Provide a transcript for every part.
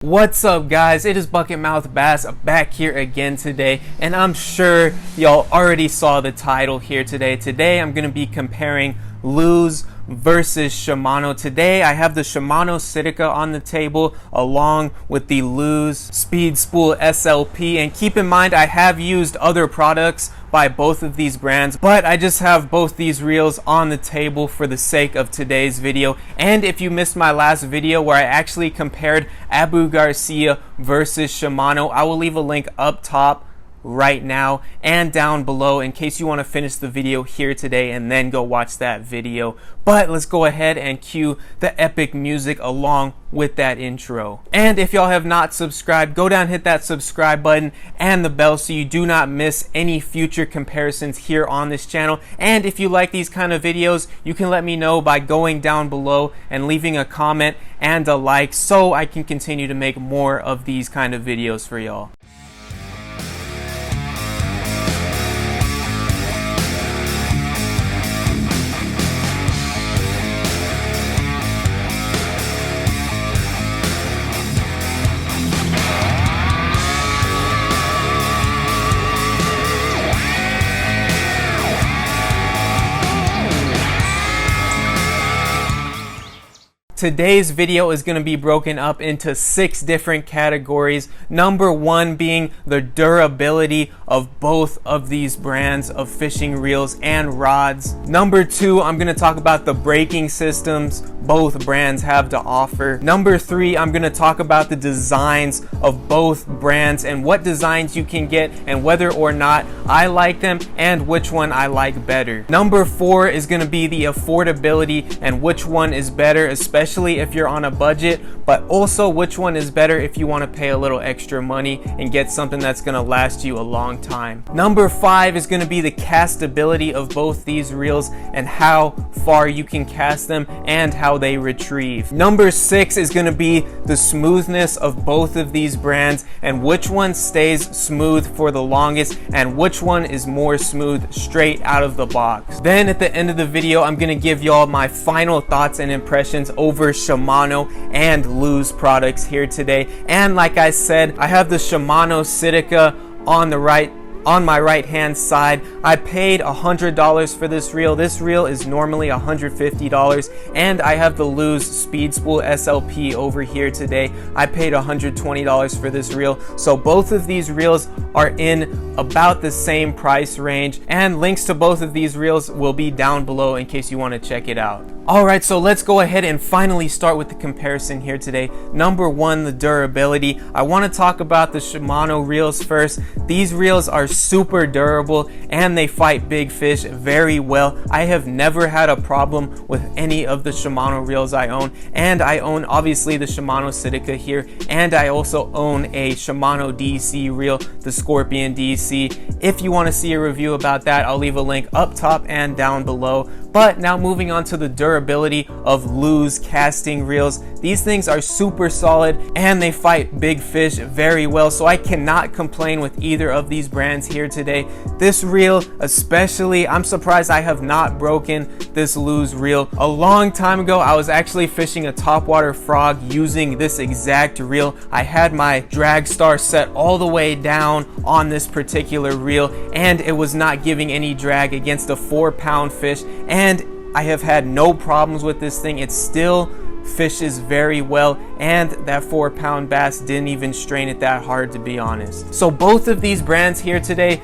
What's up, guys? It is Bucket Mouth Bass back here again today, and I'm sure y'all already saw the title here today. Today I'm going to be comparing Lews versus Shimano. Today I have the Shimano Sitka on the table along with the Lews Speed Spool SLP, and keep in mind I have used other products by both of these brands, but I just have both these reels on the table for the sake of today's video. And if you missed my last video where I actually compared Abu Garcia versus Shimano, I will leave a link up top right now and down below in case you want to finish the video here today and then go watch that video. But let's go ahead and cue the epic music along with that intro. And if y'all have not subscribed, go down, hit that subscribe button and the bell so you do not miss any future comparisons here on this channel. And if you like these kind of videos, you can let me know by going down below and leaving a comment and a like so I can continue to make more of these kind of videos for y'all. Today's video is going to be broken up into 6 different categories. Number 1 being the durability of both of these brands of fishing reels and rods. Number 2, I'm going to talk about the braking systems both brands have to offer. Number 3, I'm going to talk about the designs of both brands and what designs you can get and whether or not I like them and which one I like better. Number 4 is going to be the affordability and which one is better, especially if you're on a budget, but also which one is better if you want to pay a little extra money and get something that's going to last you a long time. Number 5 is going to be the castability of both these reels and how far you can cast them and how they retrieve. Number 6 is going to be the smoothness of both of these brands and which one stays smooth for the longest and which one is more smooth straight out of the box. Then at the end of the video, I'm going to give y'all my final thoughts and impressions over Shimano and Lews products here today. And like I said, I have the Shimano Sitka on my right hand side. I paid $100 for this reel. This reel is normally $150, and I have the Lews Speed Spool SLP over here today. I paid $120 for this reel. So both of these reels are in about the same price range, and links to both of these reels will be down below in case you want to check it out. Alright, so let's go ahead and finally start with the comparison here today. Number 1, the durability. I want to talk about the Shimano reels first. These reels are super durable and they fight big fish very well. I have never had a problem with any of the Shimano reels I own, and I own obviously the Shimano Sitka here, and I also own a Shimano DC reel, the Scorpion DC. If you want to see a review about that, I'll leave a link up top and down below. But now moving on to the durability of Lews casting reels. These things are super solid and they fight big fish very well, so I cannot complain with either of these brands here today. This reel especially, I'm surprised I have not broken this Lews reel. A long time ago, I was actually fishing a topwater frog using this exact reel. I had my drag star set all the way down on this particular reel, and it was not giving any drag against a 4-pound fish, and I have had no problems with this thing. It still fishes very well, and that 4-pound bass didn't even strain it that hard, to be honest. So both of these brands here today,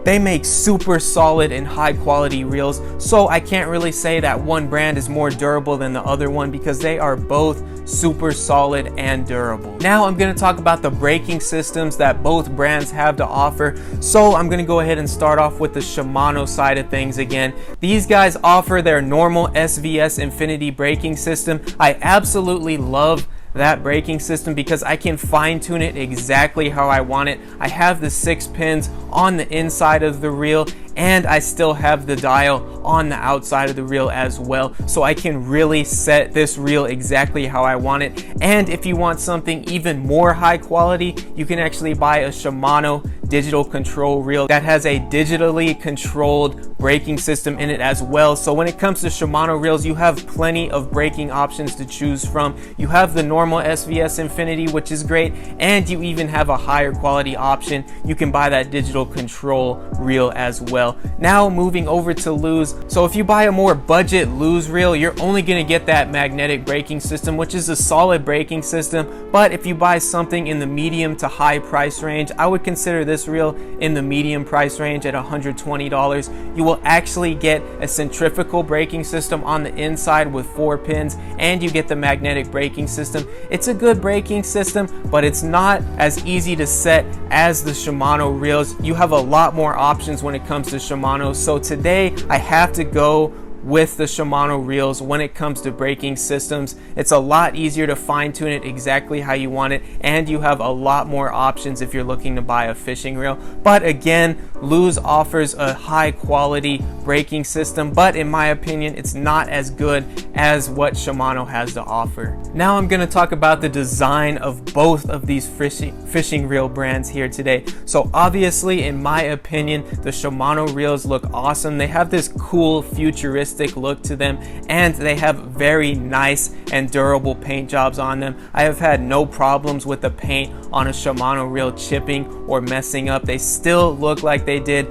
they make super solid and high quality reels, so I can't really say that one brand is more durable than the other one because they are both super solid and durable. Now I'm going to talk about the braking systems that both brands have to offer. So I'm going to go ahead and start off with the Shimano side of things again. These guys offer their normal SVS Infinity braking system. I absolutely love that braking system because I can fine tune it exactly how I want it. I have the 6 pins on the inside of the reel, and I still have the dial on the outside of the reel as well, so I can really set this reel exactly how I want it. And if you want something even more high quality, you can actually buy a Shimano digital control reel that has a digitally controlled braking system in it as well. So when it comes to Shimano reels, you have plenty of braking options to choose from. You have the normal SVS Infinity, which is great, and you even have a higher quality option. You can buy that digital control reel as well. Now moving over to Lews. So if you buy a more budget Lews reel, you're only going to get that magnetic braking system, which is a solid braking system. But if you buy something in the medium to high price range, I would consider this reel in the medium price range at $120. You will actually get a centrifugal braking system on the inside with 4 pins, and you get the magnetic braking system. It's a good braking system, but it's not as easy to set as the Shimano reels. You have a lot more options when it comes to Shimano. So today I have to go with the Shimano reels when it comes to braking systems. It's a lot easier to fine tune it exactly how you want it, and you have a lot more options if you're looking to buy a fishing reel. But again, Lews offers a high quality braking system, but in my opinion, it's not as good as what Shimano has to offer. Now I'm going to talk about the design of both of these fishing reel brands here today. So obviously, in my opinion, the Shimano reels look awesome. They have this cool futuristic look to them, and they have very nice and durable paint jobs on them. I have had no problems with the paint on a Shimano reel chipping or messing up. They still look like they did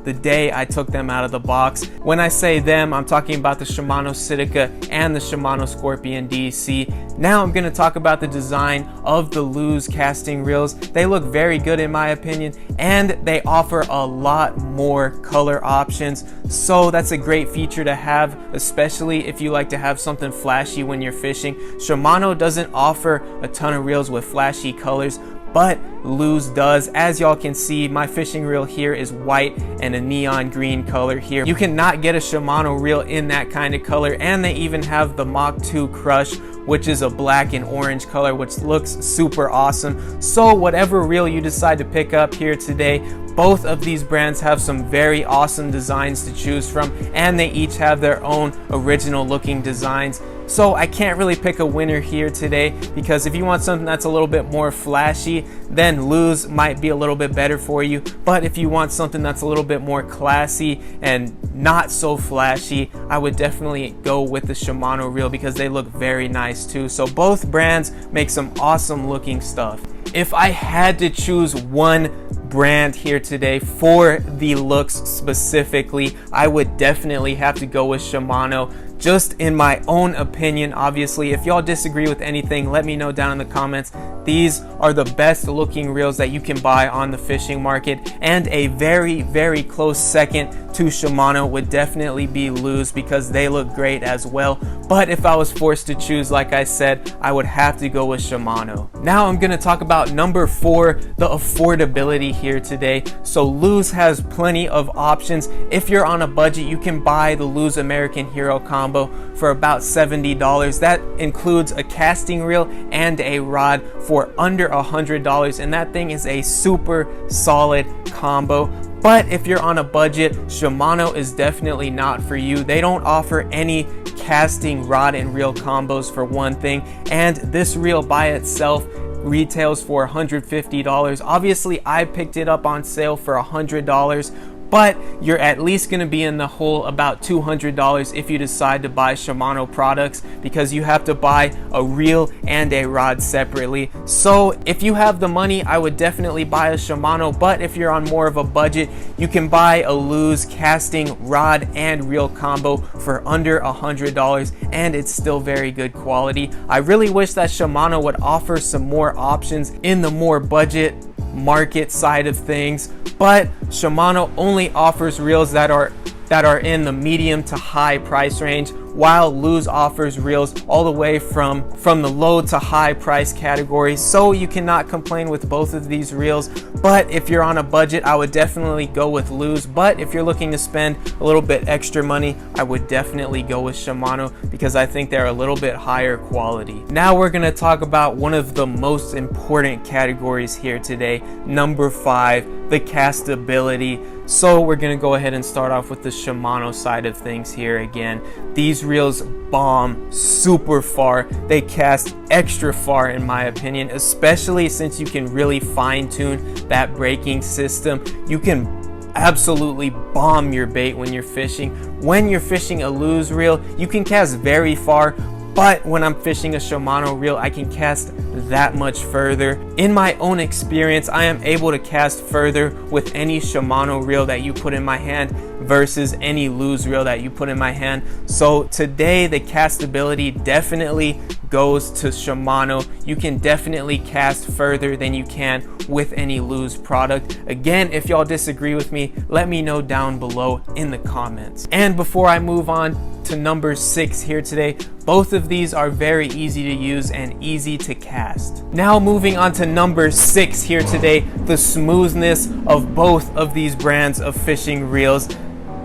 the day I took them out of the box. When I say them, I'm talking about the Shimano Sitica and the Shimano Scorpion DC. Now I'm going to talk about the design of the Lews casting reels. They look very good in my opinion, and they offer a lot more color options. So that's a great feature to have, especially if you like to have something flashy when you're fishing. Shimano doesn't offer a ton of reels with flashy colors, but Lews does. As y'all can see, my fishing reel here is white and a neon green color here. You cannot get a Shimano reel in that kind of color, and they even have the Mach 2 Crush, which is a black and orange color, which looks super awesome. So whatever reel you decide to pick up here today, both of these brands have some very awesome designs to choose from, and they each have their own original looking designs. So I can't really pick a winner here today, because if you want something that's a little bit more flashy, then Lews might be a little bit better for you. But if you want something that's a little bit more classy and not so flashy, I would definitely go with the Shimano reel, because they look very nice too. So both brands make some awesome looking stuff. If I had to choose one brand here today for the looks specifically, I would definitely have to go with Shimano. Just in my own opinion, obviously. If y'all disagree with anything, let me know down in the comments. These are the best looking reels that you can buy on the fishing market, and a very, very close second to Shimano would definitely be Lews, because they look great as well. But if I was forced to choose, like I said, I would have to go with Shimano. Now I'm going to talk about number 4, the affordability here today. So Lews has plenty of options. If you're on a budget, you can buy the Lews American Hero combo for about $70. That includes a casting reel and a rod for under $100, and that thing is a super solid combo. But if you're on a budget, Shimano is definitely not for you. They don't offer any casting rod and reel combos for one thing, and this reel by itself retails for $150. Obviously, I picked it up on sale for $100, but you're at least going to be in the hole about $200 if you decide to buy Shimano products, because you have to buy a reel and a rod separately. So if you have the money, I would definitely buy a Shimano, but if you're on more of a budget, you can buy a Lews casting rod and reel combo for under $100, and it's still very good quality. I really wish that Shimano would offer some more options in the more budget market side of things, but Shimano only offers reels that are in the medium to high price range, while Lews offers reels all the way from the low to high price category. So you cannot complain with both of these reels. But if you're on a budget, I would definitely go with Lews. But if you're looking to spend a little bit extra money, I would definitely go with Shimano, because I think they're a little bit higher quality. Now we're going to talk about one of the most important categories here today, number 5, the castability. So we're gonna go ahead and start off with the Shimano side of things here again. These reels bomb super far. They cast extra far in my opinion, especially since you can really fine tune that braking system. You can absolutely bomb your bait when you're fishing. When you're fishing a Lews reel, you can cast very far, but when I'm fishing a Shimano reel, I can cast that much further. In my own experience, I am able to cast further with any Shimano reel that you put in my hand versus any Lews reel that you put in my hand. So today the castability definitely goes to Shimano. You can definitely cast further than you can with any Lews product. Again, if y'all disagree with me, let me know down below in the comments. And before I move on to number 6 here today, both of these are very easy to use and easy to cast. Now moving on to number 6 here today, the smoothness of both of these brands of fishing reels.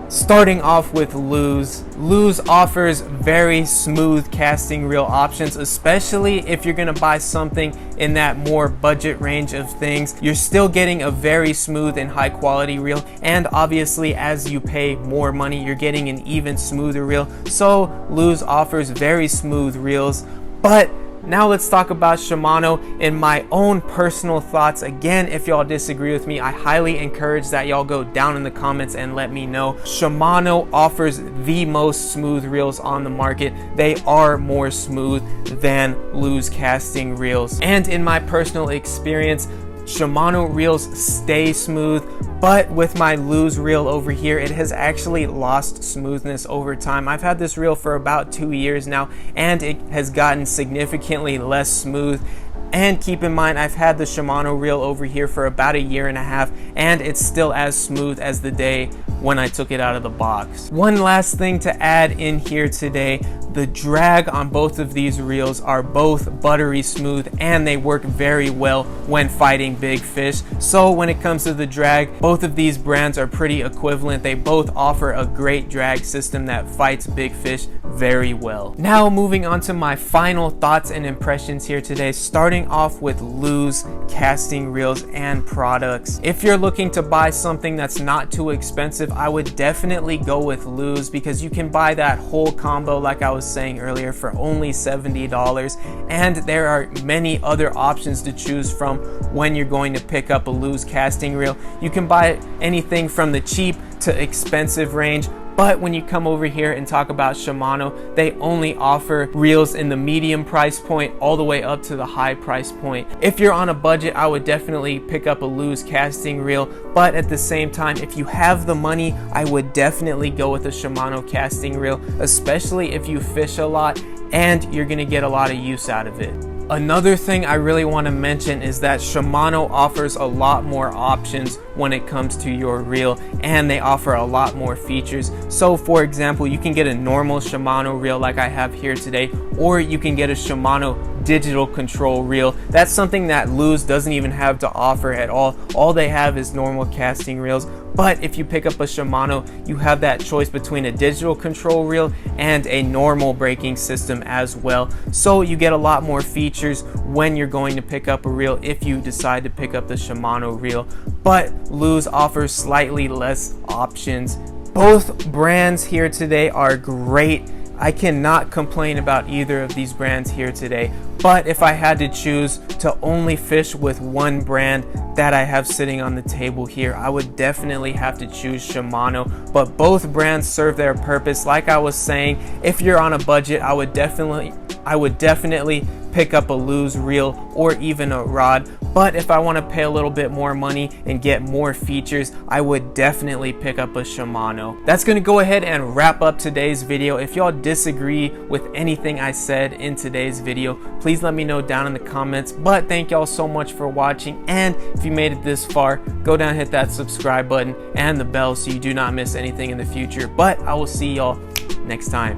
Starting off with Lews. Lews offers very smooth casting reel options, especially if you're gonna buy something in that more budget range of things. You're still getting a very smooth and high quality reel, and obviously as you pay more money, you're getting an even smoother reel. So Lews offers very smooth reels. But now let's talk about Shimano. In my own personal thoughts, again, if y'all disagree with me, I highly encourage that y'all go down in the comments and let me know. Shimano offers the most smooth reels on the market. They are more smooth than Lews casting reels. And in my personal experience, Shimano reels stay smooth, but with my Lews reel over here, it has actually lost smoothness over time. I've had this reel for about 2 years now, and it has gotten significantly less smooth. And keep in mind, I've had the Shimano reel over here for about 1.5 years, and it's still as smooth as the day when I took it out of the box. One last thing to add in here today, the drag on both of these reels are both buttery smooth, and they work very well when fighting big fish. So when it comes to the drag, both of these brands are pretty equivalent. They both offer a great drag system that fights big fish very well. Now moving on to my final thoughts and impressions here today, starting off with Lews casting reels and products. If you're looking to buy something that's not too expensive, I would definitely go with Lews, because you can buy that whole combo like I was saying earlier for only $70, and there are many other options to choose from when you're going to pick up a Lews casting reel. You can buy anything from the cheap to expensive range. But when you come over here and talk about Shimano, they only offer reels in the medium price point all the way up to the high price point. If you're on a budget, I would definitely pick up a Lews casting reel, but at the same time, if you have the money, I would definitely go with a Shimano casting reel, especially if you fish a lot and you're gonna get a lot of use out of it. Another thing I really want to mention is that Shimano offers a lot more options when it comes to your reel, and they offer a lot more features. So for example, you can get a normal Shimano reel like I have here today, or you can get a Shimano digital control reel. That's something that Lews doesn't even have to offer at all. All they have is normal casting reels. But if you pick up a Shimano, you have that choice between a digital control reel and a normal braking system as well. So you get a lot more features when you're going to pick up a reel if you decide to pick up the Shimano reel. But Lews offers slightly less options. Both brands here today are great. I cannot complain about either of these brands here today. But if I had to choose to only fish with one brand that I have sitting on the table here, I would definitely have to choose Shimano. But both brands serve their purpose. Like I was saying, if you're on a budget, I would definitely pick up a Lews reel or even a rod. But if I want to pay a little bit more money and get more features, I would definitely pick up a Shimano. That's going to go ahead and wrap up today's video. If y'all disagree with anything I said in today's video, please let me know down in the comments. But thank y'all so much for watching, and if you made it this far, go down and hit that subscribe button and the bell so you do not miss anything in the future. But I will see y'all next time.